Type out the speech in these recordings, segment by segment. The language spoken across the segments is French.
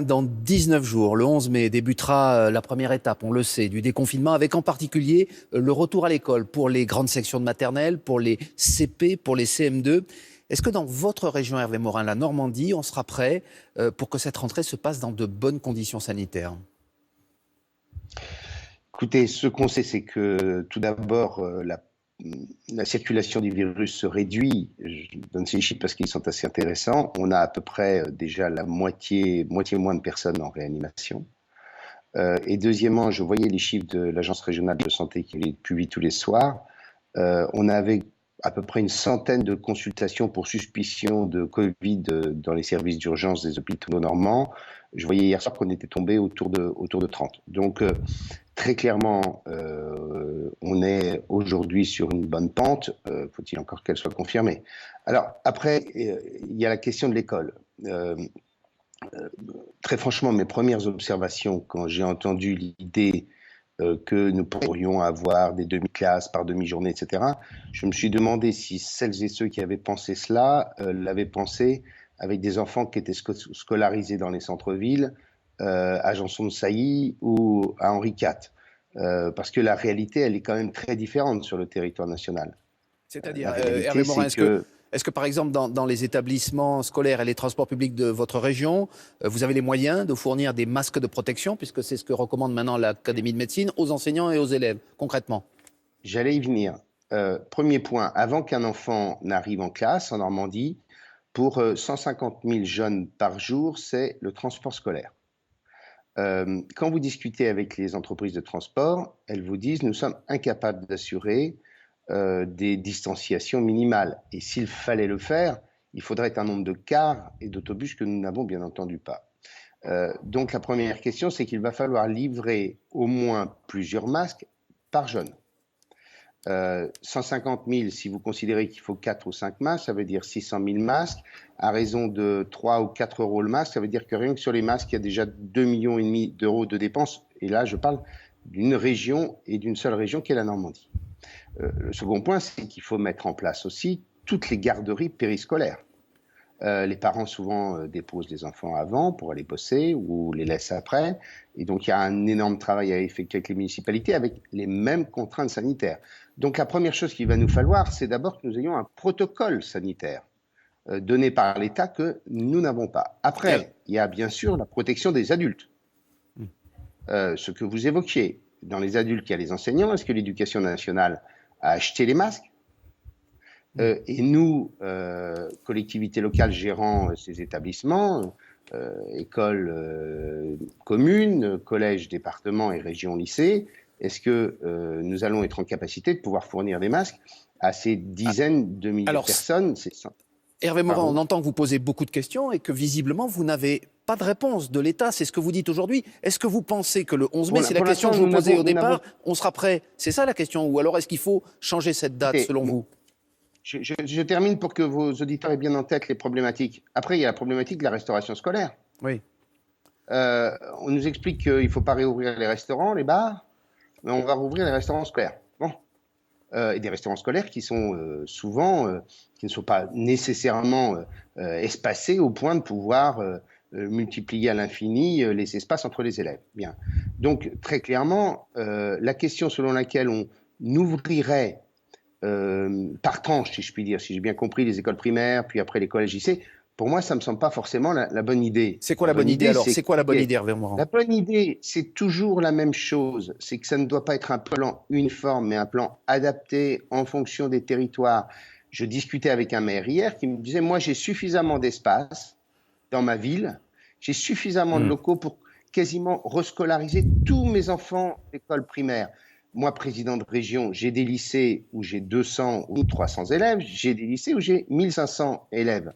Dans 19 jours, le 11 mai, débutera la première étape, on le sait, du déconfinement, avec en particulier le retour à l'école pour les grandes sections de maternelle, pour les CP, pour les CM2. Est-ce que dans votre région, Hervé Morin, la Normandie, on sera prêt pour que cette rentrée se passe dans de bonnes conditions sanitaires ? Écoutez, ce qu'on sait, c'est que tout d'abord, la circulation du virus se réduit. Je donne ces chiffres parce qu'ils sont assez intéressants. On a à peu près déjà la moitié moins de personnes en réanimation. Et deuxièmement, je voyais les chiffres de l'Agence régionale de santé qui les publie tous les soirs. On avait à peu près une centaine de consultations pour suspicion de Covid dans les services d'urgence des hôpitaux normands. Je voyais hier soir qu'on était tombé autour de 30. Donc, très clairement, on est aujourd'hui sur une bonne pente. Faut-il encore qu'elle soit confirmée? Alors, après, il y a la question de l'école. Très franchement, mes premières observations, quand j'ai entendu l'idée que nous pourrions avoir des demi-classes par demi-journée, etc., je me suis demandé si celles et ceux qui avaient pensé cela l'avaient pensé avec des enfants qui étaient scolarisés dans les centres-villes, à Janson-de-Sailly ou à Henri IV. Parce que la réalité, elle est quand même très différente sur le territoire national. C'est-à-dire, Hervé Morin, est-ce que par exemple, dans les établissements scolaires et les transports publics de votre région, vous avez les moyens de fournir des masques de protection, puisque c'est ce que recommande maintenant l'Académie de médecine, aux enseignants et aux élèves, concrètement? J'allais y venir. Premier point, avant qu'un enfant n'arrive en classe en Normandie, pour 150 000 jeunes par jour, c'est le transport scolaire. Quand vous discutez avec les entreprises de transport, elles vous disent « nous sommes incapables d'assurer des distanciations minimales. Et s'il fallait le faire, il faudrait un nombre de cars et d'autobus que nous n'avons bien entendu pas. » Donc la première question, c'est qu'il va falloir livrer au moins plusieurs masques par jeune. 150 000, si vous considérez qu'il faut 4 ou 5 masques, ça veut dire 600 000 masques. À raison de 3 ou 4 euros le masque, ça veut dire que rien que sur les masques, il y a déjà 2,5 millions d'euros de dépenses. Et là, je parle d'une région et d'une seule région qui est la Normandie. Le second point, c'est qu'il faut mettre en place aussi toutes les garderies périscolaires. Les parents souvent déposent les enfants avant pour aller bosser ou les laissent après. Et donc, il y a un énorme travail à effectuer avec les municipalités avec les mêmes contraintes sanitaires. Donc, la première chose qu'il va nous falloir, c'est d'abord que nous ayons un protocole sanitaire donné par l'État que nous n'avons pas. Après, il y a bien sûr la protection des adultes. Ce que vous évoquiez, dans les adultes, il y a les enseignants. Est-ce que l'Éducation nationale a acheté les masques? Et nous, collectivités locales gérant ces établissements, écoles communes, collèges, départements et régions lycées, est-ce que nous allons être en capacité de pouvoir fournir des masques à ces dizaines de milliers de personnes? Hervé Morin, on entend que vous posez beaucoup de questions et que visiblement vous n'avez pas de réponse de l'État, c'est ce que vous dites aujourd'hui. Est-ce que vous pensez que le 11 mai, c'est la question que je vous posais au départ, on sera prêt? C'est ça la question? Ou alors est-ce qu'il faut changer cette date selon vous? Je termine pour que vos auditeurs aient bien en tête les problématiques. Après, il y a la problématique de la restauration scolaire. Oui. On nous explique qu'il ne faut pas réouvrir les restaurants, les bars, mais on va rouvrir les restaurants scolaires. Bon. Et des restaurants scolaires qui sont souvent, qui ne sont pas nécessairement espacés au point de pouvoir multiplier à l'infini les espaces entre les élèves. Bien. Donc, très clairement, la question selon laquelle on ouvrirait par tranche, si je puis dire, si j'ai bien compris, les écoles primaires, puis après les collèges lycées, pour moi, ça ne me semble pas forcément la bonne idée. C'est quoi la bonne idée alors? C'est quoi la bonne idée, Hervé Morin? La bonne idée, c'est toujours la même chose. C'est que ça ne doit pas être un plan uniforme, mais un plan adapté en fonction des territoires. Je discutais avec un maire hier qui me disait, moi, j'ai suffisamment d'espace dans ma ville, j'ai suffisamment de locaux pour quasiment rescolariser tous mes enfants d'école primaire. Moi, président de région, j'ai des lycées où j'ai 200 ou 300 élèves, j'ai des lycées où j'ai 1500 élèves.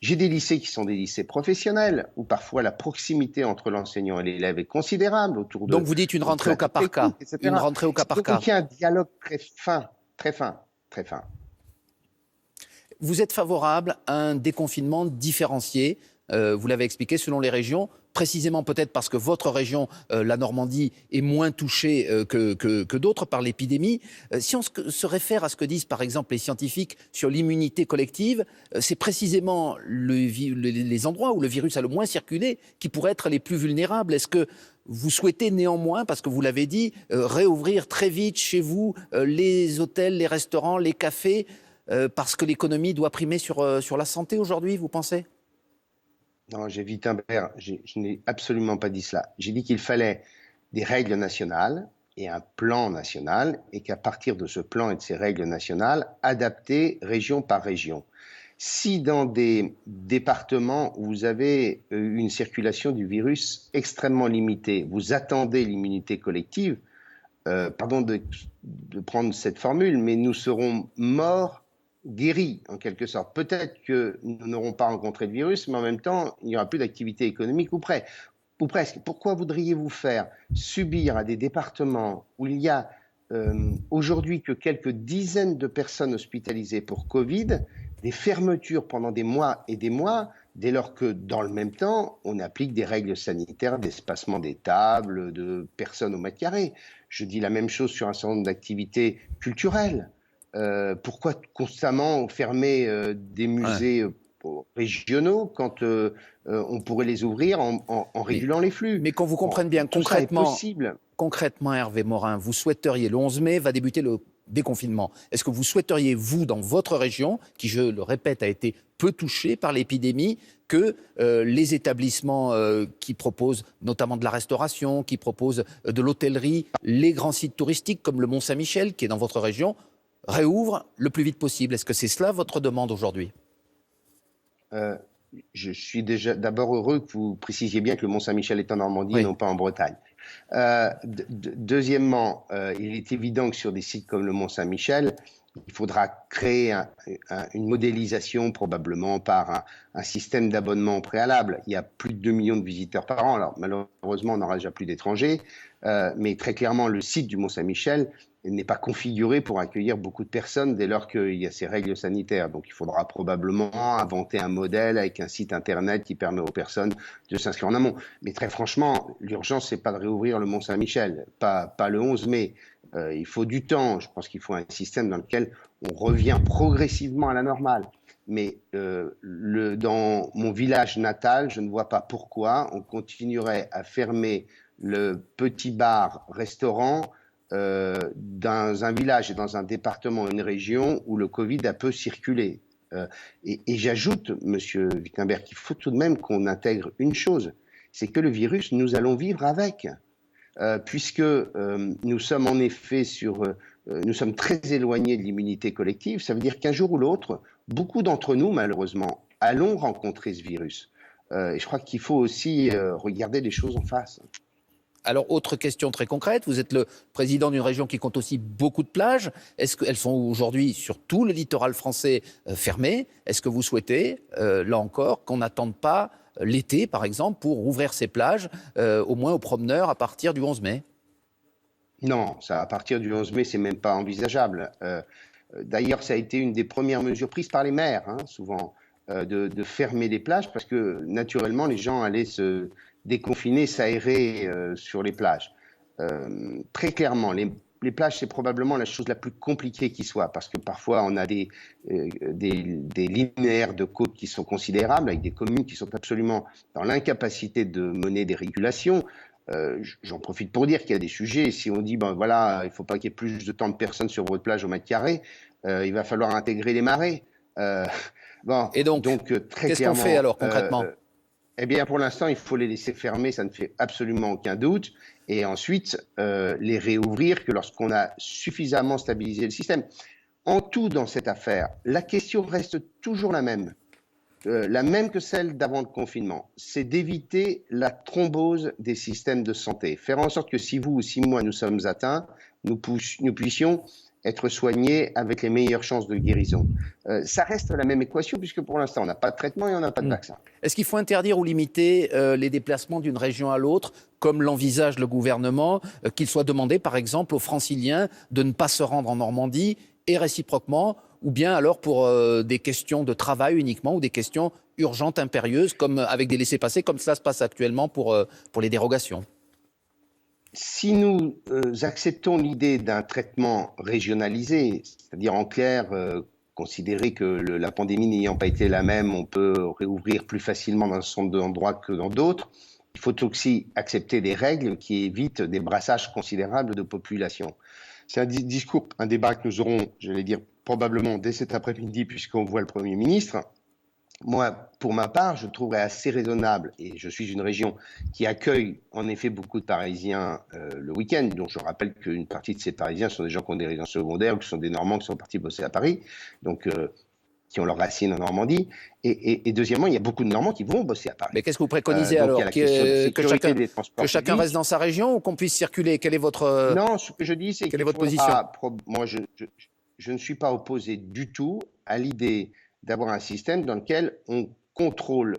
J'ai des lycées qui sont des lycées professionnels, où parfois la proximité entre l'enseignant et l'élève est considérable. Donc vous dites une rentrée au cas par cas. Une rentrée au cas par cas. Donc il y a un dialogue très fin, très fin, très fin. Vous êtes favorable à un déconfinement différencié, vous l'avez expliqué, selon les régions. précisément peut-être parce que votre région, la Normandie, est moins touchée que d'autres par l'épidémie. Si on se réfère à ce que disent par exemple les scientifiques sur l'immunité collective, c'est précisément les endroits où le virus a le moins circulé qui pourraient être les plus vulnérables. Est-ce que vous souhaitez néanmoins, parce que vous l'avez dit, réouvrir très vite chez vous les hôtels, les restaurants, les cafés, parce que l'économie doit primer sur la santé aujourd'hui, vous pensez ? Non, j'ai Wittenberg, je n'ai absolument pas dit cela. J'ai dit qu'il fallait des règles nationales et un plan national, et qu'à partir de ce plan et de ces règles nationales, adapter région par région. Si dans des départements où vous avez une circulation du virus extrêmement limitée, vous attendez l'immunité collective, pardon de prendre cette formule, mais nous serons morts guéris, en quelque sorte. Peut-être que nous n'aurons pas rencontré le virus, mais en même temps, il n'y aura plus d'activité économique ou presque. Pourquoi voudriez-vous faire subir à des départements où il y a aujourd'hui que quelques dizaines de personnes hospitalisées pour Covid, des fermetures pendant des mois et des mois, dès lors que, dans le même temps, on applique des règles sanitaires d'espacement des tables, de personnes au mètre carré. Je dis la même chose sur un certain nombre d'activités culturelles. Pourquoi constamment fermer des musées régionaux quand on pourrait les ouvrir en régulant les flux? Mais qu'on vous comprenne bien, concrètement, Hervé Morin, vous souhaiteriez, le 11 mai va débuter le déconfinement. Est-ce que vous souhaiteriez, vous, dans votre région, qui, je le répète, a été peu touchée par l'épidémie, que les établissements qui proposent notamment de la restauration, qui proposent de l'hôtellerie, les grands sites touristiques comme le Mont-Saint-Michel, qui est dans votre région, réouvrent le plus vite possible? Est-ce que c'est cela votre demande aujourd'hui? Je suis déjà d'abord heureux que vous précisiez bien que le Mont-Saint-Michel est en Normandie et non pas en Bretagne. Deuxièmement, il est évident que sur des sites comme le Mont-Saint-Michel, il faudra créer une modélisation probablement par un système d'abonnement préalable. Il y a plus de 2 millions de visiteurs par an. Alors malheureusement, on n'aura déjà plus d'étrangers, mais très clairement, le site du Mont-Saint-Michel n'est pas configuré pour accueillir beaucoup de personnes dès lors qu'il y a ces règles sanitaires. Donc il faudra probablement inventer un modèle avec un site internet qui permet aux personnes de s'inscrire en amont. Mais très franchement, l'urgence, c'est pas de réouvrir le Mont-Saint-Michel, pas le 11 mai. Il faut du temps. Je pense qu'il faut un système dans lequel on revient progressivement à la normale. Mais dans mon village natal, je ne vois pas pourquoi on continuerait à fermer le petit bar-restaurant dans un village et dans un département, une région où le Covid a peu circulé. Et j'ajoute, Monsieur Wittenberg, qu'il faut tout de même qu'on intègre une chose, c'est que le virus, nous allons vivre avec. Puisque nous sommes en effet nous sommes très éloignés de l'immunité collective, ça veut dire qu'un jour ou l'autre, beaucoup d'entre nous, malheureusement, allons rencontrer ce virus. Et je crois qu'il faut aussi regarder les choses en face. Alors, autre question très concrète, vous êtes le président d'une région qui compte aussi beaucoup de plages. Est-ce qu'elles sont aujourd'hui sur tout le littoral français fermées? Est-ce que vous souhaitez, là encore, qu'on n'attende pas l'été, par exemple, pour rouvrir ces plages, au moins aux promeneurs, à partir du 11 mai? Non, ça, à partir du 11 mai, c'est même pas envisageable. D'ailleurs, ça a été une des premières mesures prises par les maires, souvent, de fermer les plages, parce que naturellement, les gens allaient se déconfiner, s'aérer sur les plages. Très clairement, les plages, c'est probablement la chose la plus compliquée qui soit, parce que parfois, on a des linéaires de côtes qui sont considérables, avec des communes qui sont absolument dans l'incapacité de mener des régulations. J'en profite pour dire qu'il y a des sujets, si on dit, ben voilà, il ne faut pas qu'il y ait plus de tant de personnes sur votre plage au mètre carré, il va falloir intégrer les marées. Et donc qu'est-ce qu'on fait alors concrètement? Eh bien, pour l'instant, il faut les laisser fermer, ça ne fait absolument aucun doute. Et ensuite, les réouvrir que lorsqu'on a suffisamment stabilisé le système. En tout, dans cette affaire, la question reste toujours la même que celle d'avant le confinement. C'est d'éviter la thrombose des systèmes de santé. Faire en sorte que si vous ou si moi nous sommes atteints, nous puissions être soignés avec les meilleures chances de guérison. Ça reste la même équation puisque pour l'instant, on n'a pas de traitement et on n'a pas de vaccin. Est-ce qu'il faut interdire ou limiter les déplacements d'une région à l'autre, comme l'envisage le gouvernement, qu'il soit demandé par exemple aux Franciliens de ne pas se rendre en Normandie et réciproquement, ou bien alors pour des questions de travail uniquement ou des questions urgente, impérieuse, comme avec des laissez-passer, comme cela se passe actuellement pour les dérogations. Si nous acceptons l'idée d'un traitement régionalisé, c'est-à-dire en clair, considérer que la pandémie n'ayant pas été la même, on peut réouvrir plus facilement dans un certain nombre d'endroits que dans d'autres, il faut aussi accepter des règles qui évitent des brassages considérables de population. C'est un débat que nous aurons, j'allais dire, probablement dès cet après-midi, puisqu'on voit le Premier ministre. Moi, pour ma part, je trouverais assez raisonnable, et je suis une région qui accueille en effet beaucoup de Parisiens le week-end, donc je rappelle qu'une partie de ces Parisiens sont des gens qui ont des résidences secondaires, ou qui sont des Normands qui sont partis bosser à Paris, donc qui ont leurs racines en Normandie. Et deuxièmement, il y a beaucoup de Normands qui vont bosser à Paris. Mais qu'est-ce que vous préconisez alors? Que chacun reste dans sa région ou qu'on puisse circuler? Quelle est votre Non, ce que je dis, c'est quelle est votre position? Moi, je ne suis pas opposé du tout à l'idée d'avoir un système dans lequel on contrôle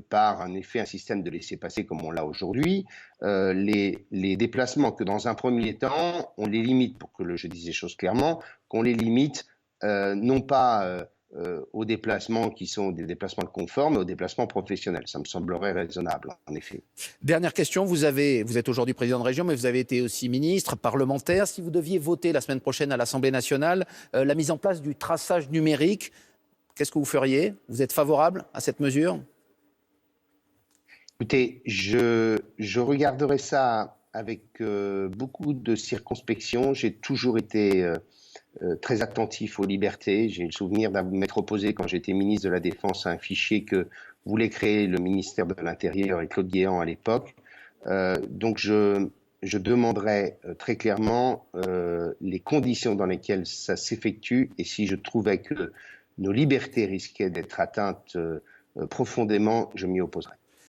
par un effet un système de laisser-passer comme on l'a aujourd'hui, les déplacements, que dans un premier temps, on les limite, pour que je dise les choses clairement, qu'on les limite non pas aux déplacements qui sont des déplacements de confort, mais aux déplacements professionnels. Ça me semblerait raisonnable, en effet. Dernière question, vous êtes aujourd'hui président de région, mais vous avez été aussi ministre, parlementaire. Si vous deviez voter la semaine prochaine à l'Assemblée nationale la mise en place du traçage numérique, qu'est-ce que vous feriez? Vous êtes favorable à cette mesure? Écoutez, je regarderai ça avec beaucoup de circonspection. J'ai toujours été très attentif aux libertés. J'ai le souvenir m'être opposé, quand j'étais ministre de la Défense, à un fichier que voulait créer le ministère de l'Intérieur et Claude Guéant à l'époque. Donc je demanderai très clairement les conditions dans lesquelles ça s'effectue, et si je trouvais que nos libertés risquaient d'être atteintes profondément, je m'y opposerai.